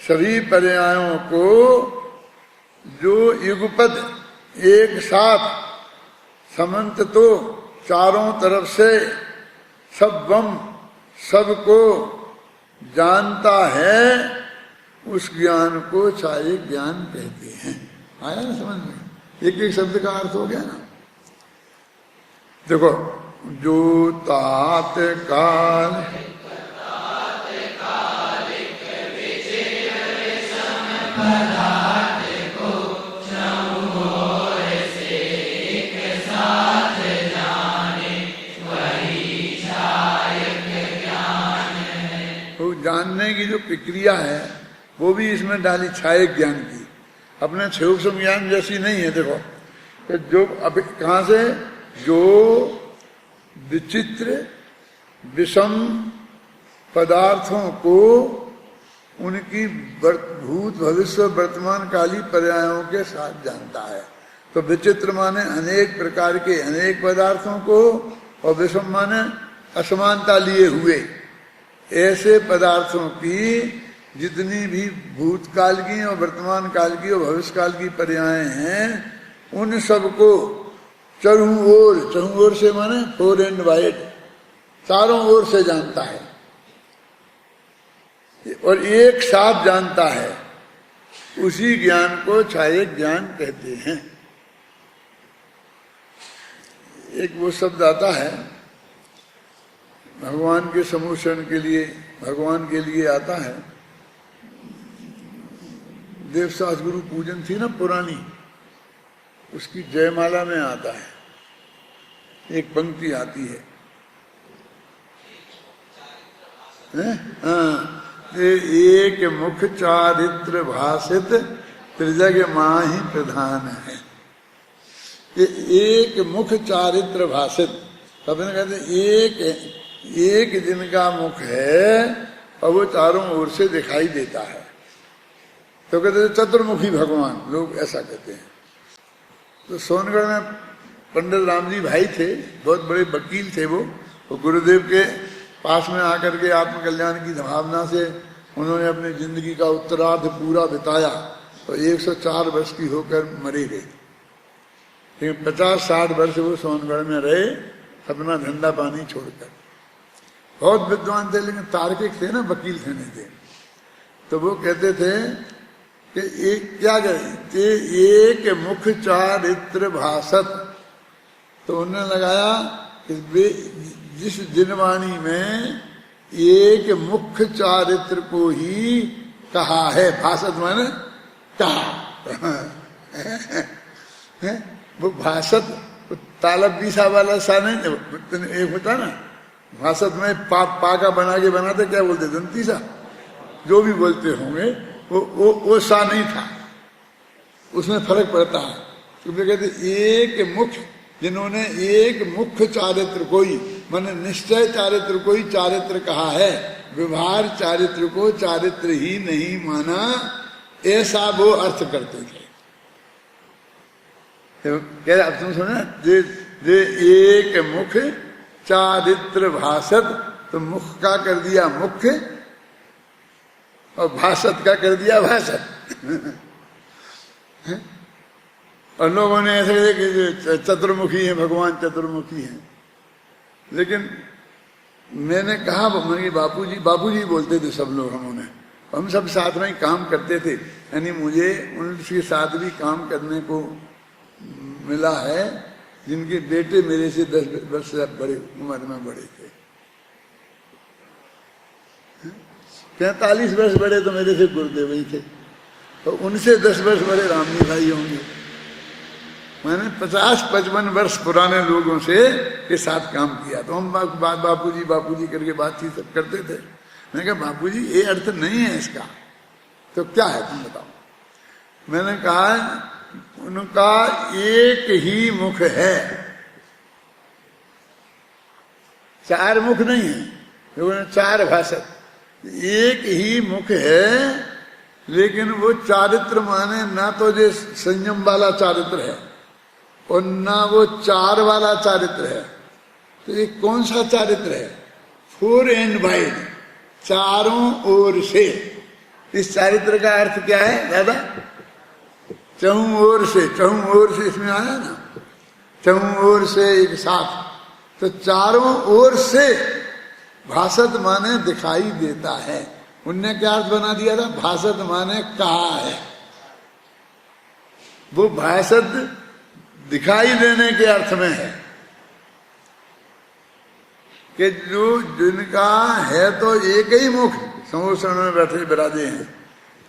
सभी पर्यायों को जो युगपद एक साथ समंत तो चारों तरफ से सबम सबको जानता है, उस ज्ञान को छाये ज्ञान कहते हैं। आया ना समझ में? एक एक शब्द का अर्थ हो गया ना। देखो, जो तात काल जानने की जो प्रक्रिया है वो भी इसमें डाली छाये ज्ञान की, अपने सूक्ष्म ज्ञान जैसी नहीं है। देखो कि जो अब कहाँ से, जो विचित्र विषम पदार्थों को उनकी भूत भविष्य वर्तमान काली पर्यायों के साथ जानता है। तो विचित्र माने अनेक प्रकार के अनेक पदार्थों को, और विषम माने असमानता लिए हुए ऐसे पदार्थों की जितनी भी भूतकाल की और वर्तमान काल की और भविष्य काल की पर्याय हैं, उन सबको चहुं ओर से माने फोर एंड वाइड, चारों ओर से जानता है और एक साथ जानता है। उसी ज्ञान को छाये ज्ञान कहते हैं। एक वो शब्द आता है भगवान के समूषण के लिए, भगवान के लिए आता है। देवसास गुरु पूजन थी ना पुरानी, उसकी जयमाला में आता है, एक पंक्ति आती है, हाँ, एक मुख चारित्र भाषित त्रिजग माहि प्रधान है। ये एक मुख चारित्र भाषित, सबने कहते एक जिनका मुख है और वो चारों ओर से दिखाई देता है, तो कहते चतुर्मुखी भगवान, लोग ऐसा कहते हैं। तो सोनगढ़ में पंडित राम जी भाई थे, बहुत बड़े वकील थे वो गुरुदेव के पास में आकर के आत्मकल्याण की भावना से उन्होंने अपनी जिंदगी का उत्तरार्ध पूरा बिताया और 104 वर्ष की होकर मरे गए। लेकिन 50-60 वर्ष वो सोनगढ़ में रहे अपना धंधा पानी छोड़कर। बहुत विद्वान थे लेकिन तार्किक थे ना, वकील थे नहीं थे। तो वो कहते थे कि एक क्या कहते, एक मुख चारित्र भाषत। तो उन्होंने लगाया कि जिस जिनवाणी में एक मुख्य चारित्र को ही कहा है, भाषत माने कहा वो भाषत तालब बीसा वाला सा नहीं, एक होता ना भाषत में पा का बना के बनाते, क्या बोलते, दंती सा, जो भी बोलते होंगे वो सा नहीं था, उसमें फर्क पड़ता है। क्योंकि कहते एक मुख्य, जिन्होंने एक मुख्य चारित्र कोई माने निश्चय चारित्र कोई चारित्र कहा है, व्यवहार चारित्र को चारित्र ही नहीं माना, ऐसा वो अर्थ करते थे। तो कह अब तुम सुना, जे एक मुख चारित्र भाषत, तो मुख का कर दिया मुख्य और भाषत का कर दिया भाषत। और लोगों ने ऐसे कहा कि चतुर्मुखी है भगवान, चतुर्मुखी है। लेकिन मैंने कहा, मेरे बापूजी बोलते थे सब लोग, हम सब साथ में ही काम करते थे, यानी मुझे उनके साथ भी काम करने को मिला है जिनके बेटे मेरे से 10 वर्ष बड़े उम्र में बड़े थे। 45 वर्ष बड़े तो मेरे से गुरुदेव ही थे, तो उनसे 10 वर्ष बड़े रामजी भाई होंगे। मैंने 50-55 वर्ष पुराने लोगों से के साथ काम किया। तो हम बापूजी करके बातचीत सब करते थे। मैंने कहा बापूजी ये अर्थ नहीं है इसका, तो क्या है तुम बताओ। मैंने कहा उनका एक ही मुख है, 4 मुख नहीं है, 4 भाषा, एक ही मुख है। लेकिन वो चारित्र माने ना तो जो संयम वाला चारित्र है और ना वो 4 वाला चारित्र है। तो ये कौन सा चारित्र है? 4 एंड वाइड, चारों ओर से इस चारित्र का अर्थ क्या है दादा? चहुं ओर से, चहुं ओर से इसमें आया ना, चहुं ओर से एक साथ, तो चारों ओर से भासत माने दिखाई देता है। उनने क्या अर्थ बना दिया था? भासत माने कहा है, वो भासत दिखाई देने के अर्थ में है कि जो जिनका है तो एक ही मुख समोषण में बैठे विराजे हैं,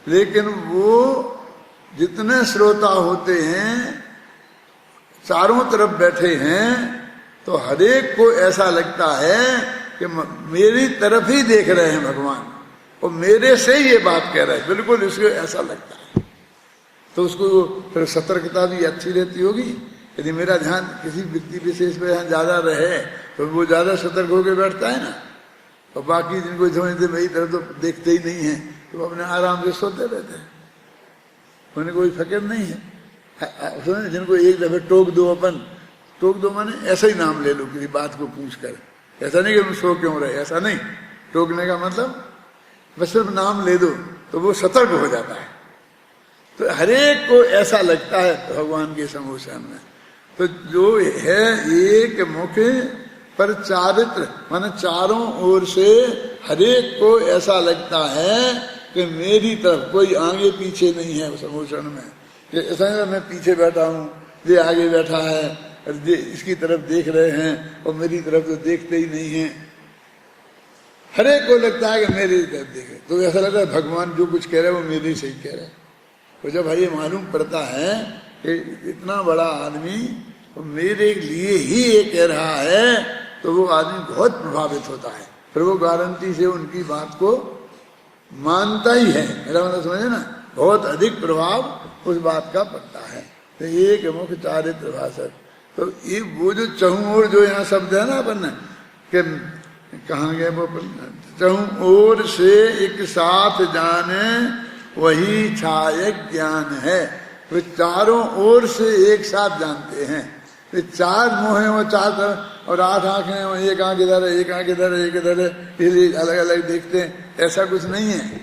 लेकिन वो जितने श्रोता होते हैं चारों तरफ बैठे हैं, तो हरेक को ऐसा लगता है कि मेरी तरफ ही देख रहे हैं भगवान, और मेरे से ही ये बात कह रहे हैं, बिल्कुल इसको ऐसा लगता है। तो उसको फिर सतर्कता भी अच्छी रहती होगी। यदि मेरा ध्यान किसी व्यक्ति विशेष पे यहाँ ज्यादा रहे तो वो ज्यादा सतर्क होकर बैठता है ना, और बाकी जिनको समझते मेरी तरफ तो देखते ही नहीं है, तो अपने आराम से सोते रहते हैं, उन्हें कोई फिक्र नहीं है। जिनको एक दफे टोक दो, अपन टोक दो माने ऐसा ही नाम ले लो किसी बात को पूछ कर, ऐसा नहीं कि तुम सो क्यों रहे, ऐसा नहीं। टोकने का मतलब बस सिर्फ नाम ले दो तो वो सतर्क हो जाता है। तो हरेक को ऐसा लगता है भगवान के समोषण में। तो जो है एक मुख पर चारित्र माने चारों ओर से हरेक को ऐसा लगता है कि मेरी तरफ, कोई आगे पीछे नहीं है समोषण में। ऐसा नहीं मैं पीछे बैठा हूँ, ये आगे बैठा है और ये इसकी तरफ देख रहे हैं और मेरी तरफ तो देखते ही नहीं है। हरेक को लगता है कि मेरी तरफ देखे, तो ऐसा लगता है भगवान जो कुछ कह रहे हैं वो मेरे से ही कह रहे हैं। तो जब भाई ये मालूम पड़ता है कि इतना बड़ा आदमी तो मेरे लिए ही ये कह रहा है, तो वो आदमी बहुत प्रभावित होता है, फिर वो गारंटी से उनकी बात को मानता ही है। मेरा मतलब समझे ना, बहुत अधिक प्रभाव उस बात का पड़ता है। तो एक मुख चारित्र भाषक, तो ये वो जो चहुं ओर जो यहाँ शब्द है ना अपन के कहाँ गए वो, चहुं ओर से एक साथ जाने वही छाय ज्ञान है। वे चारों ओर से एक साथ जानते हैं। ये चार मुँह हैं वो चार तरफ, और 8 आंखें हैं, वो एक आंख इधर है, एक आंख इधर है, एक इधर है, इसलिए अलग अलग देखते हैं, ऐसा कुछ नहीं है।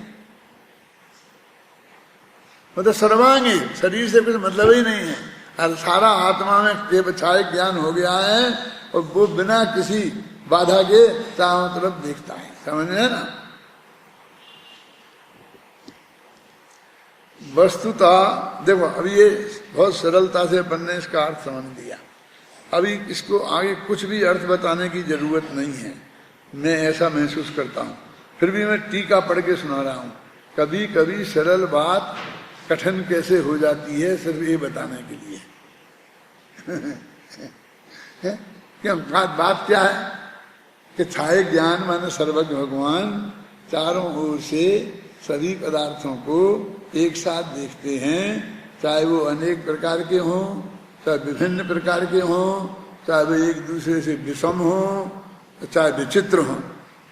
मतलब सर्वांगी, शरीर से कुछ मतलब ही नहीं है, और सारा आत्मा में केवल छाय ज्ञान हो गया है, और वो बिना किसी बाधा के चारों तरफ देखता है। समझ में है ना? वस्तुता देखो, अभी ये बहुत सरलता से अपन ने इसका अर्थ समझ दिया। अभी इसको आगे कुछ भी अर्थ बताने की जरूरत नहीं है, मैं ऐसा महसूस करता हूँ। फिर भी मैं टीका पढ़ के सुना रहा हूँ। कभी कभी सरल बात कठिन कैसे हो जाती है, सिर्फ ये बताने के लिए। क्या बात क्या है कि छाय ज्ञान माने सर्वज्ञ भगवान चारों ओर से सभी पदार्थों को एक साथ देखते हैं, चाहे वो अनेक प्रकार के हों, चाहे विभिन्न प्रकार के हों, चाहे वो एक दूसरे से विषम हों, चाहे विचित्र हों,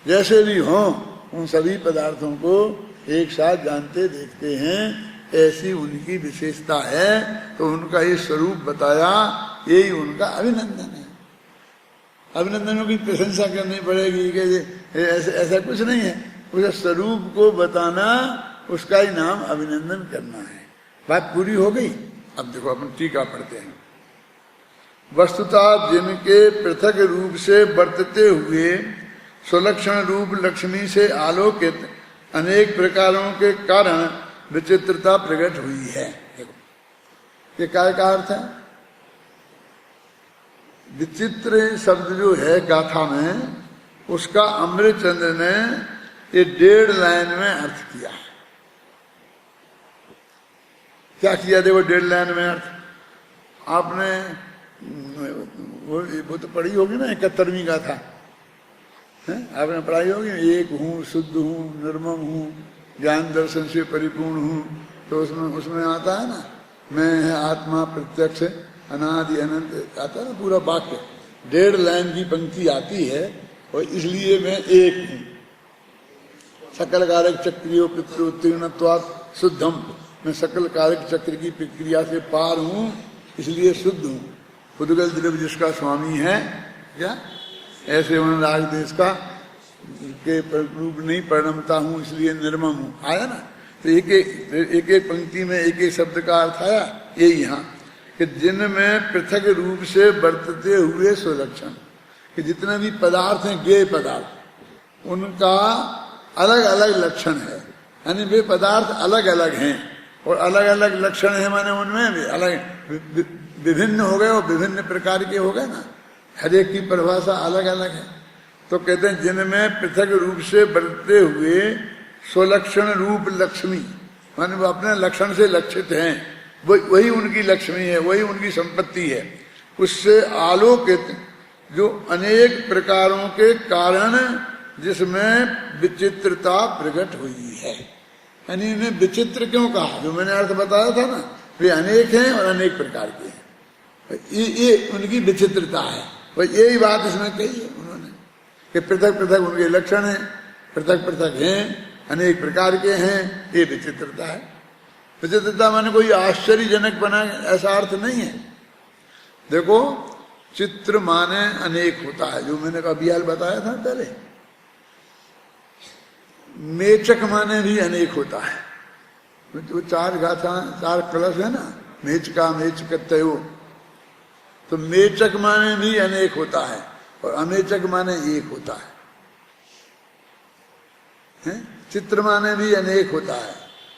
जैसे भी हों, उन सभी पदार्थों को एक साथ जानते देखते हैं। ऐसी उनकी विशेषता है, तो उनका ये स्वरूप बताया, यही उनका अभिनंदन है। अभिनंदनों की प्रशंसा करनी पड़ेगी कि ऐसा कुछ नहीं है, उसके स्वरूप को बताना, उसका ही नाम अभिनंदन करना है। बात पूरी हो गई। अब देखो अपन टीका पढ़ते हैं। वस्तुतः जिनके पृथक रूप से बरतते हुए सुलक्षण रूप लक्ष्मी से आलोकित अनेक प्रकारों के कारण विचित्रता प्रकट हुई है। देखो ये काय का अर्थ है? विचित्र शब्द जो है गाथा में, उसका अमृतचंद्र ने ये 1.5 लाइन में अर्थ किया है। क्या किया? देखो 1.5 लाइन में अर्थ आपने वो तो पढ़ी होगी ना, 71वीं गाथा आपने पढ़ाई होगी। एक हूँ, शुद्ध हूँ, निर्मम हूँ, ज्ञान दर्शन से परिपूर्ण हूँ। तो उसमें आता है ना, मैं है आत्मा प्रत्यक्ष अनादि अनंत, आता है ना पूरा वाक्य। 1.5 लाइन की पंक्ति आती है, और इसलिए मैं एक हूँ। सकल कारक चक्रियो पितृत्तीर्णत्वात् शुद्धम, मैं सकल कारक चक्र की प्रक्रिया से पार हूँ, इसलिए शुद्ध हूँ। पुद्गल द्रव्य जिसका स्वामी है, क्या ऐसे वन राग देश का के रूप नहीं परिणमता हूँ, इसलिए निर्मम हूँ। आया ना? तो एक एक पंक्ति में एक एक शब्द का अर्थ आया। ये यहाँ कि जिनमें पृथक रूप से बरतते हुए सुलक्षण, कि जितने भी पदार्थ हैं ज्ञेय पदार्थ, उनका अलग अलग लक्षण है, यानी वे पदार्थ अलग अलग हैं और अलग अलग लक्षण है, माने उनमें भी अलग विभिन्न हो गए और विभिन्न प्रकार के हो गए ना, हर एक की परिभाषा अलग अलग है। तो कहते हैं जिनमें पृथक रूप से बरतते हुए स्वलक्षण रूप लक्ष्मी, माने वो अपने लक्षण से लक्षित हैं, वही उनकी लक्ष्मी है, वही उनकी संपत्ति है। उससे आलोकित जो अनेक प्रकारों के कारण जिसमें विचित्रता प्रकट हुई है, यानी इन्हें विचित्र क्यों कहा, जो मैंने अर्थ बताया था ना, वे अनेक हैं और अनेक प्रकार के हैं, ये उनकी विचित्रता है। वही यही बात इसमें कही है उन्होंने कि पृथक पृथक उनके लक्षण हैं, पृथक पृथक हैं, अनेक प्रकार के हैं, ये विचित्रता है। विचित्रता माने कोई आश्चर्यजनक बना ऐसा अर्थ नहीं है। देखो चित्र माने अनेक होता है, जो मैंने अभी हाल बताया था पहले। मेचक माने भी अनेक होता है, तो चार गाथा चार कलश है ना, मेचका मेचकत्तयो, तो मेचक माने भी अनेक होता है और अमेचक माने एक होता है? चित्र माने भी अनेक होता है,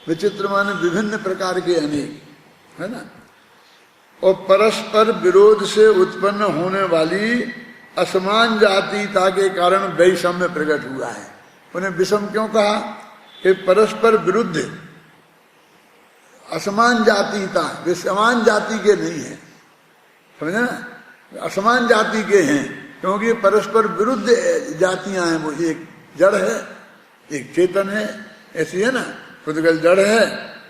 विचित्र माने विभिन्न प्रकार के अनेक, है ना। और परस्पर विरोध से उत्पन्न होने वाली असमान जातीयता के कारण वैषम्य प्रकट हुआ है। उन्हें विषम क्यों कहा कि परस्पर विरुद्ध असमान जातीयता, वे समान जाति के नहीं है, समझे ना, असमान जाति के हैं, क्योंकि परस्पर विरुद्ध जातियां हैं। वो एक जड़ है, एक चेतन है, ऐसी है ना, पुद्गल जड़ है,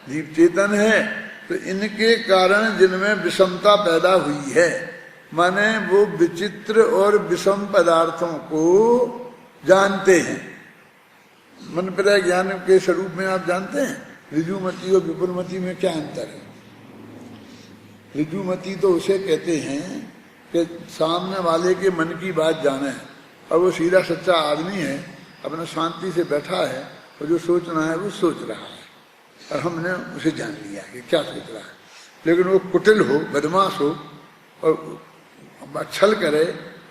जीव चेतन है। तो इनके कारण जिनमें विषमता पैदा हुई है, माने वो विचित्र और विषम पदार्थों को जानते हैं। मन पर ज्ञान के स्वरूप में आप जानते हैं ऋजुमति और विपुलमति में क्या अंतर है। ऋजुमति तो उसे कहते हैं कि सामने वाले के मन की बात जाने है, और वो सीधा सच्चा आदमी है, अपना शांति से बैठा है और जो सोचना है वो सोच रहा है, और हमने उसे जान लिया कि क्या सोच रहा है। लेकिन वो कुटिल हो, बदमाश हो और छल करे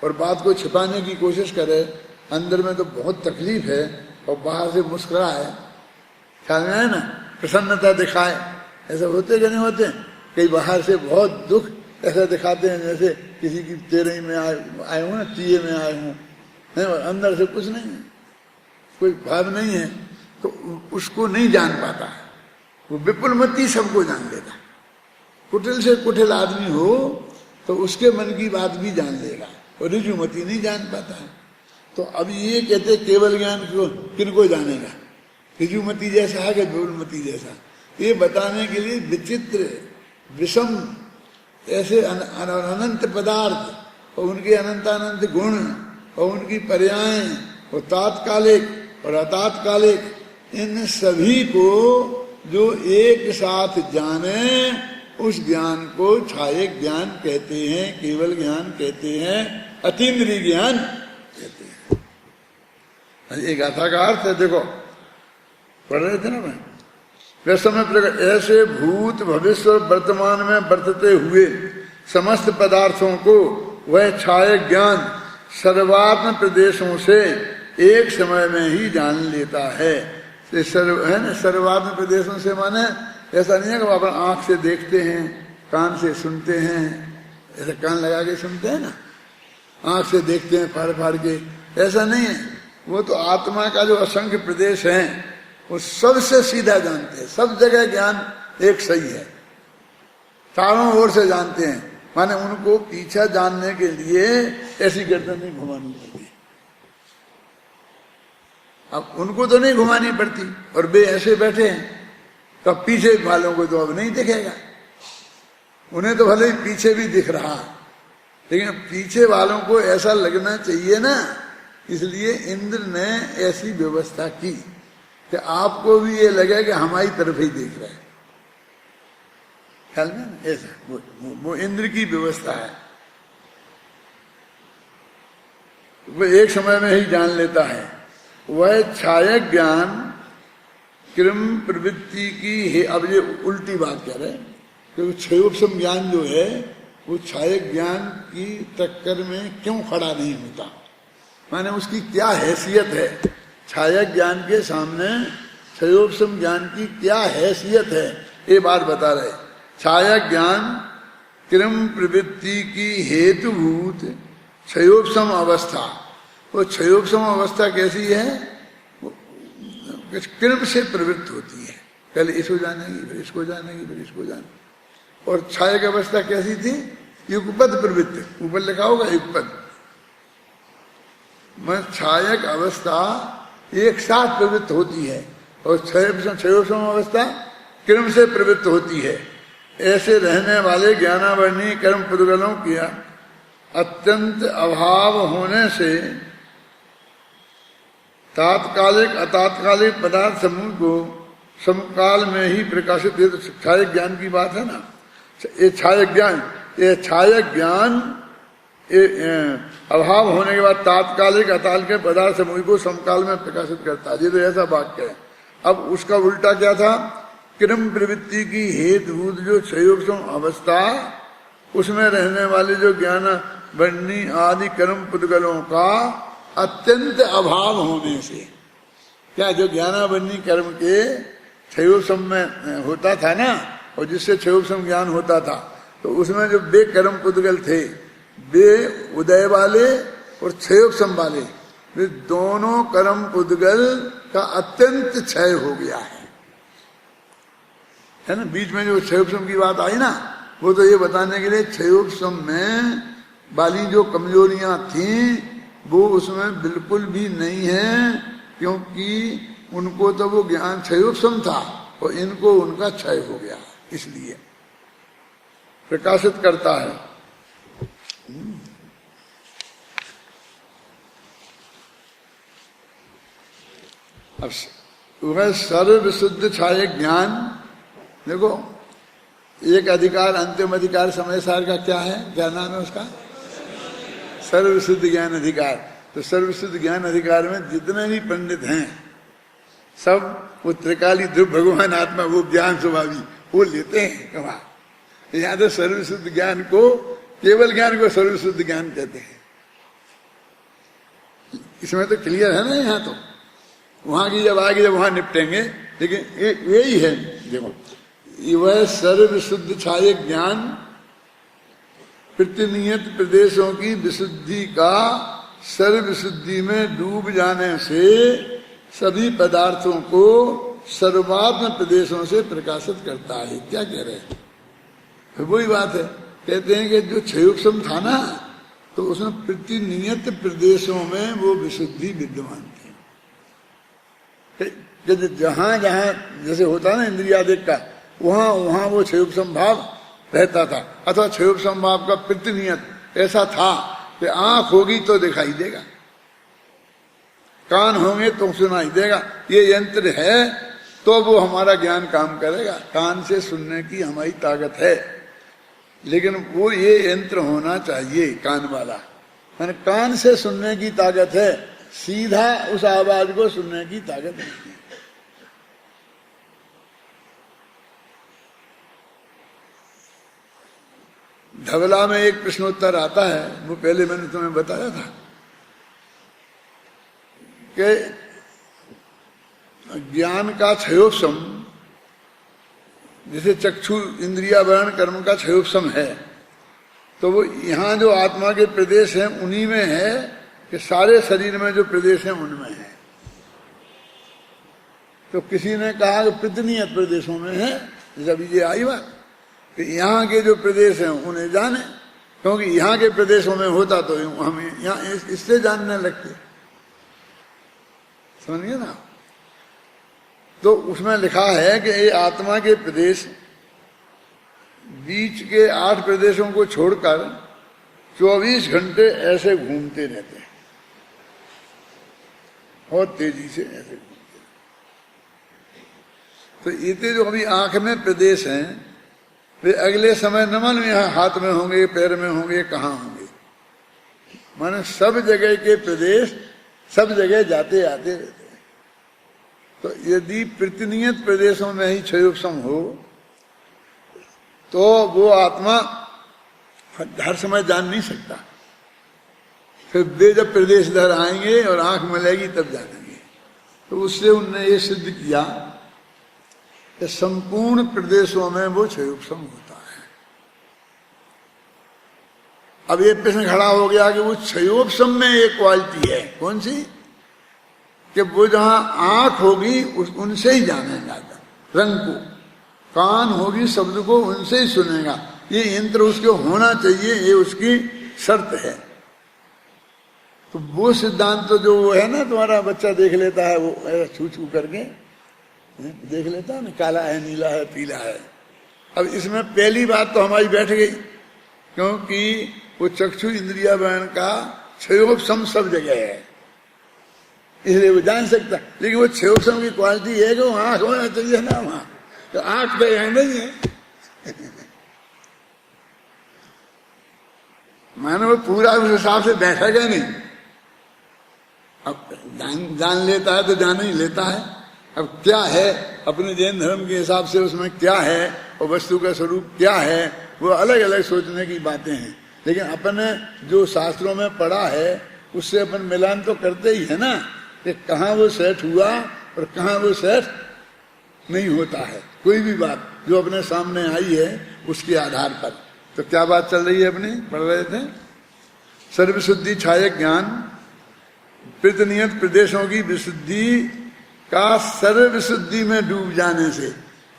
और बात को छिपाने की कोशिश करे, अंदर में तो बहुत तकलीफ है और बाहर से मुस्कुराए, ख्याल में है ना, प्रसन्नता दिखाए, ऐसा होते कि नहीं होते। कई बाहर से बहुत दुख ऐसा दिखाते हैं जैसे किसी की तेरही में आए हूँ ना, तीये में आए हूँ, और अंदर से कुछ नहीं है, कोई भाव नहीं है, तो उसको नहीं जान पाता है। वो विपुलमती सबको जान लेता है। कुटिल से कुटिल आदमी हो तो उसके मन की बात भी जान लेगा, और ऋजुमती नहीं जान पाता है। तो अब ये कहते केवल ज्ञान को किनको जानेगा, ऋजुमती जैसा है कि विपुलमती जैसा, ये बताने के लिए विचित्र विषम ऐसे अनंत पदार्थ और उनके अनंतानंत गुण और उनकी पर्यायें और तात्कालिक और अतात्कालिक, इन सभी को जो एक साथ जाने, उस ज्ञान को छायक ज्ञान कहते हैं, केवल ज्ञान कहते हैं, अतीन्द्रिय ज्ञान कहते हैं। एक गाथा का अर्थ है, देखो पढ़ रहे थे ना मैं, वैसे में ऐसे भूत भविष्य और वर्तमान में बरतते हुए समस्त पदार्थों को वह छायक ज्ञान सर्वात्म प्रदेशों से एक समय में ही जान लेता है। है ना, सर्वात्म प्रदेशों से माने ऐसा नहीं है कि वो अपन आंख से देखते हैं, कान से सुनते हैं, ऐसे कान लगा के सुनते हैं ना, आंख से देखते हैं फाड़ फाड़ के, ऐसा नहीं है। वो तो आत्मा का जो असंख्य प्रदेश है वो सबसे सीधा जानते हैं, सब जगह ज्ञान एक सही है, चारों ओर से जानते हैं। माने उनको पीछा जानने के लिए ऐसी गर्दन नहीं घुमानी पड़ती। अब उनको तो नहीं घुमानी पड़ती और वे ऐसे बैठे हैं, तो पीछे वालों को तो अब नहीं दिखेगा। उन्हें तो भले ही पीछे भी दिख रहा, लेकिन पीछे वालों को ऐसा लगना चाहिए ना, इसलिए इंद्र ने ऐसी व्यवस्था की कि आपको भी ये लगे कि हमारी तरफ ही देख रहे हैं। ख्याल में ऐसा वो इंद्र की व्यवस्था है। वो एक समय में ही जान लेता है। वह छायक ज्ञान कृम प्रवृत्ति की है। अब ये उल्टी बात कह रहे हैं, क्योंकि क्षयोपम ज्ञान जो है वो छायक ज्ञान की टक्कर में क्यों खड़ा नहीं होता, माने उसकी क्या हैसियत है, छायक ज्ञान के सामने क्षयोपम ज्ञान की क्या हैसियत है, ये बात बता रहे। छायक ज्ञान कृम प्रवृत्ति की हेतुभूत क्षयोपम अवस्था, वो क्षयोपम अवस्था कैसी है, कृम से प्रवृत्त होती है, पहले इसको जानेगी फिर इसको जानेगी फिर इसको जानेगी। और छायक अवस्था कैसी थी, युगपद प्रवृत्ति, ऊपर लिखा होगा युगपद, मैं छायक अवस्था एक साथ प्रवृत्त होती है और क्षयोपम अवस्था क्रम से प्रवृत्त होती है। ऐसे रहने वाले ज्ञानावर्णी कर्म पुद्गलों किया अत्यंत अभाव होने से तात्कालिक अतात्कालिक पदार्थ समूह को समकाल में ही प्रकाशित, ये तो छायक ज्ञान की बात है ना। ये छायक ज्ञान अभाव होने के बाद तात्कालिक अतात्कालिक पदार्थ समूह को समकाल में प्रकाशित करता है, ये तो ऐसा वाक्य है। अब उसका उल्टा क्या था, क्रम प्रवृत्ति की हेतुभूत जो क्षयोपम अवस्था, उसमें रहने वाले जो ज्ञान वर्णी आदि कर्म पुद्गलों का अत्यंत अभाव होने से, क्या जो ज्ञानावर्णी कर्म के क्षयोपम में होता था ना, और जिससे क्षयोपम ज्ञान होता था, तो उसमें जो बे कर्म पुद्गल थे, वे उदय वाले और क्षयोपम वाले, वे दोनों कर्म पुद्गल का अत्यंत क्षय हो गया है ना। बीच में जो क्षयोपम की बात आई ना, वो तो ये बताने के लिए क्षयोपम में वाली जो कमजोरियां थी वो उसमें बिल्कुल भी नहीं है, क्योंकि उनको तो वो ज्ञान क्षयोपम था और इनको उनका क्षय हो गया, इसलिए प्रकाशित करता है। अब वह सर्व शुद्ध छायक ज्ञान, देखो एक अधिकार अंतिम अधिकार समय सार का क्या है, क्या नाम है उसका, सर्व शुद्ध ज्ञान अधिकार। तो सर्व शुद्ध ज्ञान अधिकार में जितने भी पंडित हैं सब वो त्रिकाली ध्रुव भगवान आत्मा वो ज्ञान स्वभावी वो लेते हैं कमा। यहाँ तो सर्व शुद्ध ज्ञान को, केवल ज्ञान को सर्व शुद्ध ज्ञान कहते हैं। इसमें तो क्लियर है ना, यहाँ तो वहां की जब आगे जब वहां निपटेंगे, लेकिन यही है देखो, वह सर्व शुद्ध छायक ज्ञान प्रतिनियत प्रदेशों की विशुद्धि का सर्व शुद्धि में डूब जाने से सभी पदार्थों को सर्वात्म प्रदेशों से प्रकाशित करता है। क्या कह रहे हैं, फिर वही बात है, कहते हैं कि जो क्षयोपम था ना, तो उसमें प्रतिनियत प्रदेशों में वो विशुद्धि विद्यमान थी। जहां जहां जैसे होता ना इंद्रियादिक का, वहां वहां वो क्षयोपम भाव रहता था, अथवा क्षयोपम भाव का प्रतिनियत ऐसा था कि आंख होगी तो दिखाई देगा, कान होंगे तो सुनाई देगा, ये यंत्र है तो वो हमारा ज्ञान काम करेगा। कान से सुनने की हमारी ताकत है, लेकिन वो ये यंत्र होना चाहिए कान वाला, मैंने कान से सुनने की ताकत है, सीधा उस आवाज को सुनने की ताकत नहीं है। धवला में एक प्रश्नोत्तर आता है, वो पहले मैंने तुम्हें बताया था कि ज्ञान का क्षयोपम, जैसे चक्षु इंद्रिया वर्ण कर्म का क्षयोपम है, तो वो यहाँ जो आत्मा के प्रदेश हैं उन्हीं में है कि सारे शरीर में जो प्रदेश हैं उनमें है। तो किसी ने कहा कि प्रतिनियत प्रदेशों में है, जब ये आई बात कि यहाँ के जो प्रदेश हैं उन्हें जाने, क्योंकि यहाँ के प्रदेशों में होता तो हम यहाँ इससे जानने लगते, समझिए ना। तो उसमें लिखा है कि ये आत्मा के प्रदेश बीच के 8 प्रदेशों को छोड़कर 24 घंटे ऐसे घूमते रहते हैं, बहुत तेजी से ऐसे घूमते हैं। तो ये जो अभी आंख में प्रदेश हैं, वे अगले समय न मालूम यहाँ हाथ में होंगे, पैर में होंगे, कहाँ होंगे, माने सब जगह के प्रदेश सब जगह जाते आते रहते हैं। तो यदि प्रतिनियत प्रदेशों में ही क्षयोपशम हो तो वो आत्मा हर समय जान नहीं सकता। फिर वे जब प्रदेश धर आएंगे और आंख मिलेगी तब जानेंगे। तो उससे उनने ये सिद्ध किया कि संपूर्ण प्रदेशों में वो क्षयोपशम होता है। अब ये प्रश्न खड़ा हो गया कि वो क्षयोपशम में एक क्वालिटी है, कौन सी? कि वो जहां आंख होगी उनसे ही जानेगा रंग को, कान होगी शब्द को उनसे ही सुनेगा, ये यंत्र उसको होना चाहिए, ये उसकी शर्त है। तो वो सिद्धांत तो जो वो है ना, तुम्हारा बच्चा देख लेता है, वो ऐसा छू छू करके देख लेता है ना, काला है, नीला है, पीला है। अब इसमें पहली बात तो हमारी बैठ गई, क्योंकि वो चक्षु इंद्रिया वर्ण का क्षयोपशम सब जगह है, इसलिए वो जान सकता। लेकिन वो क्षयोपशम की क्वालिटी है कि वो आंख होना चाहिए ना वहां, तो आंख तो यहां नहीं है। मानो वो पूरा उस हिसाब से बैठेगा नहीं। अब जान लेता है तो जान ही लेता है। अब क्या है अपने जैन धर्म के हिसाब से उसमें क्या है और वस्तु का स्वरूप क्या है, वो अलग अलग सोचने की बातें हैं। लेकिन अपन जो शास्त्रों में पढ़ा है उससे अपन मिलान तो करते ही है ना, कि कहाँ वो सेट हुआ और कहाँ वो सेट नहीं होता है। कोई भी बात जो अपने सामने आई है उसके आधार पर। तो क्या बात चल रही है अपनी, पढ़ रहे थे, सर्वशुद्धि छायक ज्ञान, प्रतिनियत प्रदेशों की विशुद्धि का सर्वविशुद्धि में डूब जाने से।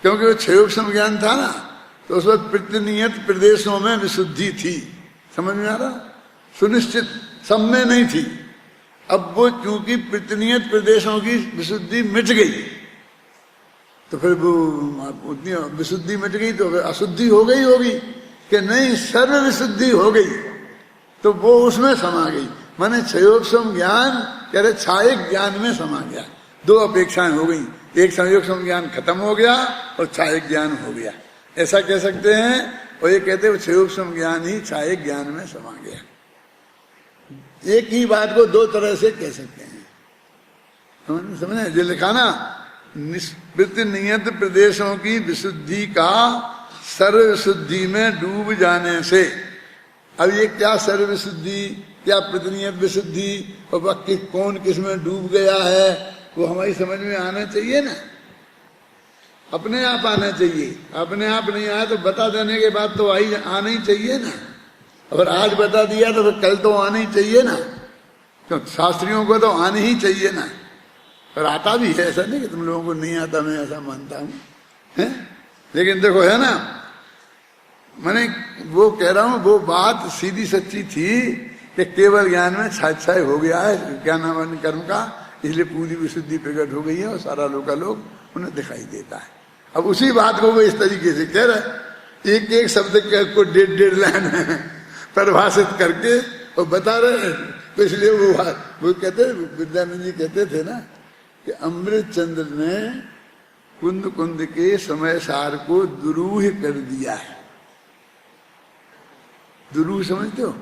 क्योंकि वो क्षयोपशम ज्ञान था ना, तो उस वक्त प्रतिनियत प्रदेशों में विशुद्धि थी। समझ में आ रहा? सुनिश्चित सब में नहीं थी। अब वो चूंकि प्रतिनियत प्रदेशों की विशुद्धि मिट गई, तो फिर वो उतनी विशुद्धि मिट गई तो अशुद्धि हो गई होगी कि नहीं, सर्व विशुद्धि हो गई, तो वो उसमें समा गई। माने क्षयोपशम ज्ञान कह रहे छायक ज्ञान में समा गया। दो अपेक्षाएं हो गई, एक क्षयोपशम ज्ञान खत्म हो गया और छायक ज्ञान हो गया, ऐसा कह सकते हैं। और ये कहते हैं क्षयोपशम ज्ञान ही छायक ज्ञान में समा गया। एक ही बात को दो तरह से कह सकते हैं, समझे? जो लिखा ना, प्रतिनियत प्रदेशों की विशुद्धि का सर्वशुद्धि में डूब जाने से। अब ये क्या सर्वशुद्धि, क्या प्रतिनियत विशुद्धि, और वक्त कौन किस में डूब गया है, वो हमारी समझ में आना चाहिए ना, अपने आप आना चाहिए। अपने आप नहीं आया तो बता देने के बाद तो आना ही चाहिए ना। अगर आज बता दिया तो फिर कल तो आना ही चाहिए ना, तो शास्त्रियों को तो आने ही चाहिए ना। और आता भी है, ऐसा नहीं कि तुम लोगों को नहीं आता, मैं ऐसा मानता हूं, है? लेकिन देखो है ना, मैंने वो कह रहा हूं, वो बात सीधी सच्ची थी कि केवल ज्ञान में छाय हो गया है ज्ञानावन कर्म का, इसलिए पूरी विशुद्धि प्रकट हो गई है और सारा लोग उन्हें दिखाई देता है। अब उसी बात को वो इस तरीके से कह रहे, एक एक शब्द को 1.5 लाइन परिभाषित करके और बता रहे हैं। तो इसलिए वो कहते, विद्यानंद जी कहते थे ना कि अमृत चंद्र ने कुंद कुंद के समय सार को दुरूह कर दिया है। दुरूह समझते हो?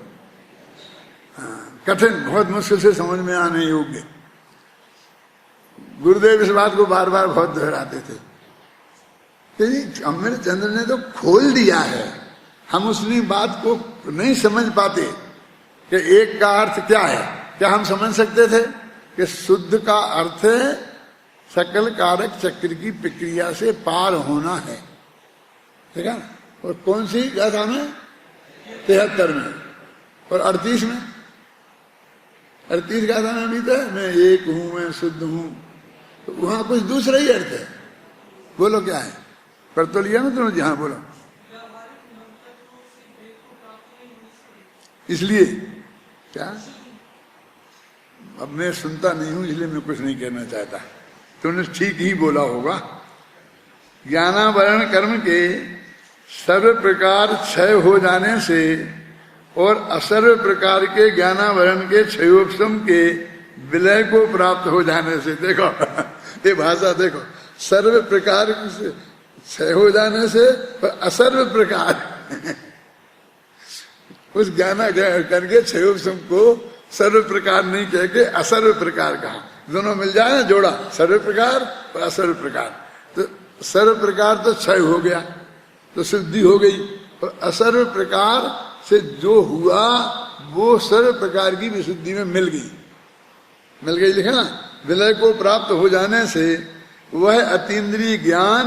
हाँ, कठिन, बहुत मुश्किल से समझ में आने योग्य। गुरुदेव इस बात को बार बार बहुत दोहराते थे कि अमृत चंद्र ने तो खोल दिया है, हम उसकी बात को नहीं समझ पाते कि एक का अर्थ क्या है। क्या हम समझ सकते थे कि शुद्ध का अर्थ सकल कारक चक्र की प्रक्रिया से पार होना है, ठीक है? और कौन सी गाथा में? 73 में और 38 में। 38 गाथा में भी तो मैं एक हूं, मैं शुद्ध हूं, तो वहां कुछ दूसरा ही अर्थ है। बोलो क्या है? कर तो लिया ना तुमने? जहां बोलो। इसलिए क्या, अब मैं सुनता नहीं हूं इसलिए मैं कुछ नहीं कहना चाहता। तुमने ठीक ही बोला होगा। ज्ञानावरण कर्म के सर्व प्रकार क्षय हो जाने से और असर्व प्रकार के ज्ञानावरण के क्षयोपशम के विलय को प्राप्त हो जाने से। देखो ये भाषा देखो, सर्व प्रकार से क्षय हो जाने से और असर्व प्रकार उस ज्ञाना करके क्षयोपशम को सर्व प्रकार नहीं कह के असर्व प्रकार कहा। दोनों मिल जाए ना जोड़ा, सर्व प्रकार और असर्व प्रकार, तो सर्व प्रकार तो क्षय हो गया तो सिद्धि हो गई, और असर्व प्रकार से जो हुआ वो सर्व प्रकार की विशुद्धि में मिल गई लिखा ना। विलय को प्राप्त हो जाने से वह अतीन्द्रिय ज्ञान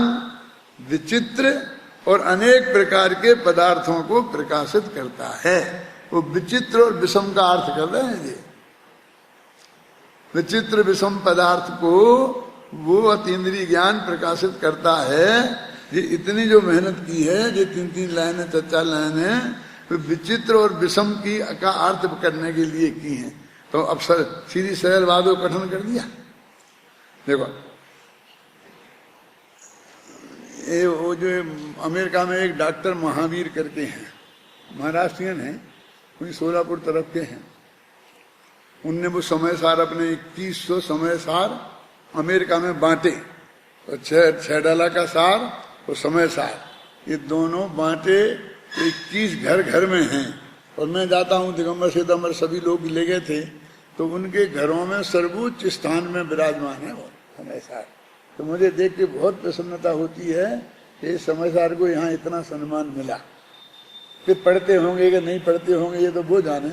विचित्र और अनेक प्रकार के पदार्थों को प्रकाशित करता है। वो विचित्र और विषम का अर्थ कर रहे हैं ये, विचित्र विषम पदार्थ को वो अतीन्द्रिय ज्ञान प्रकाशित करता है। ये इतनी जो मेहनत की है, ये 3-3 लाइनें 4-4 लाइनें तो विचित्र और विषम की का अर्थ करने के लिए की हैं। तो अब सीधी सरल बात को कठिन कर दिया। देखो ये वो जो अमेरिका में एक डॉक्टर महावीर करके हैं, महाराष्ट्रियन हैं, वही सोलापुर तरफ के हैं। उनने वो समय सार अपने 2100 समय सार अमेरिका में बांटे, तो $6 का सार और समय सार, ये दोनों बांटे 21 घर घर में हैं। और मैं जाता हूँ, दिगंबर सितंबर सभी लोग ले गए थे, तो उनके घरों में सर्वोच्च स्थान में विराजमान है वो समय सार। तो मुझे देख के बहुत प्रसन्नता होती है कि समय सार को यहाँ इतना सम्मान मिला। कि पढ़ते होंगे कि नहीं पढ़ते होंगे ये तो वो जाने,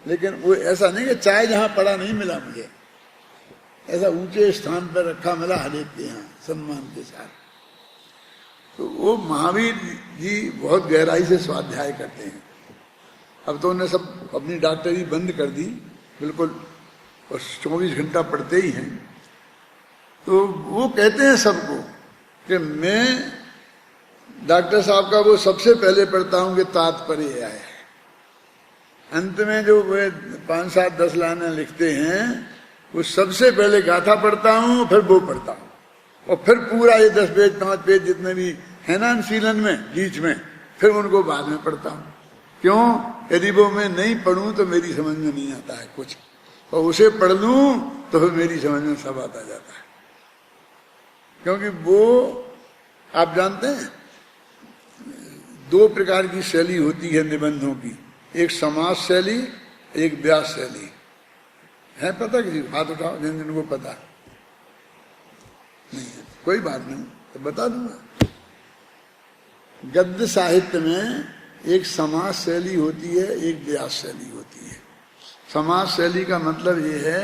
लेकिन वो ऐसा नहीं कि चाहे जहाँ पढ़ा नहीं मिला मुझे, ऐसा ऊंचे स्थान पर रखा मिला हर एक के यहाँ सम्मान के साथ। तो वो महावीर जी बहुत गहराई से स्वाध्याय करते हैं। अब तो उन्होंने सब अपनी डॉक्टरी बंद कर दी बिल्कुल, और 24 घंटा पढ़ते ही हैं। तो वो कहते हैं सबको कि मैं डॉक्टर साहब का वो सबसे पहले पढ़ता हूँ कि तात्पर्य है। अंत में जो वे 5, 7, 10 लाइनें लिखते हैं वो सबसे पहले गाथा पढ़ता हूँ, फिर वो पढ़ता हूँ, और फिर पूरा ये 10 पेज 5 पेज जितने भी है ना अनुशीलन में बीच में, फिर उनको बाद में पढ़ता हूँ। क्यों? यदि वो मैं नहीं पढ़ूं तो मेरी समझ में नहीं आता है कुछ, और उसे पढ़ लूं तो फिर मेरी समझ में सब आता जाता है। क्योंकि वो आप जानते हैं 2 प्रकार की शैली होती है निबंधों की, एक समास शैली, एक व्यास शैली। है पता किसी को? हाथ उठाओ जिन जिनको पता नहीं है, कोई बात नहीं तो बता दूंगा। गद्य साहित्य में एक समास शैली होती है, एक व्यास शैली होती है। समास शैली का मतलब ये है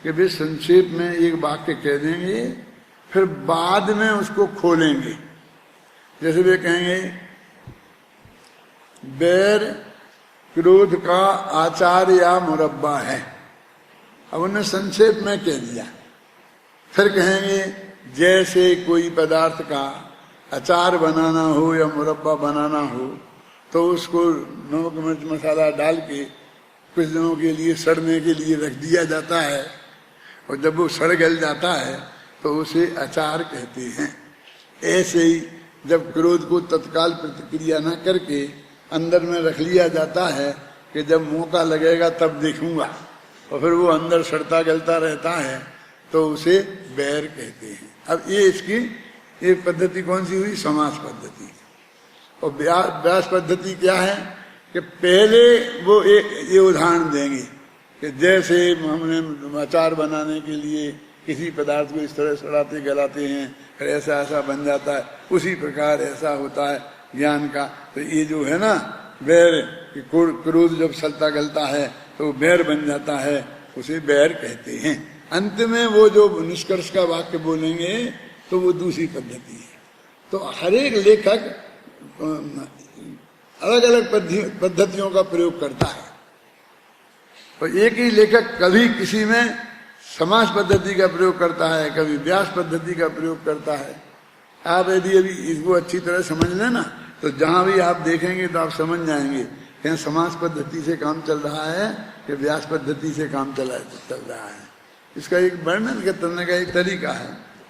कि वे संक्षेप में एक वाक्य कह देंगे, फिर बाद में उसको खोलेंगे। जैसे वे कहेंगे बैर क्रोध का आचार या मुरब्बा है, अब उन्हें संक्षेप में कह दिया। फिर कहेंगे जैसे कोई पदार्थ का अचार बनाना हो या मुरब्बा बनाना हो तो उसको नमक मिर्च मसाला डाल के कुछ दिनों के लिए सड़ने के लिए रख दिया जाता है, और जब वो सड़ गल जाता है तो उसे अचार कहते हैं। ऐसे ही जब क्रोध को तत्काल प्रतिक्रिया न करके अंदर में रख लिया जाता है कि जब मौका लगेगा तब देखूंगा, और फिर वो अंदर सड़ता गलता रहता है, तो उसे बैर कहते हैं। अब ये इसकी एक पद्धति कौन सी हुई? समास पद्धति। और व्यास पद्धति क्या है कि पहले वो ये उदाहरण देंगे कि जैसे हमने अचार बनाने के लिए किसी पदार्थ को इस तरह सड़ाते गलाते हैं, फिर ऐसा ऐसा बन जाता है, उसी प्रकार ऐसा होता है ज्ञान का। तो ये जो है ना बैर, क्रोध जब सलता गलता है तो बैर बन जाता है, उसे बैर कहते हैं। अंत में वो जो निष्कर्ष का वाक्य बोलेंगे तो वो दूसरी पद्धति है। तो हर एक लेखक अलग अलग पद्धतियों का प्रयोग करता है। तो एक ही लेखक कभी किसी में समास पद्धति का प्रयोग करता है, कभी व्यास पद्धति का प्रयोग करता है। आप यदि अभी इसको अच्छी तरह समझ लेना तो जहां भी आप देखेंगे तो आप समझ जाएंगे कि समास पद्धति से काम चल रहा है कि व्यास पद्धति से काम चल रहा है। इसका एक वर्णन करने का एक तरीका है।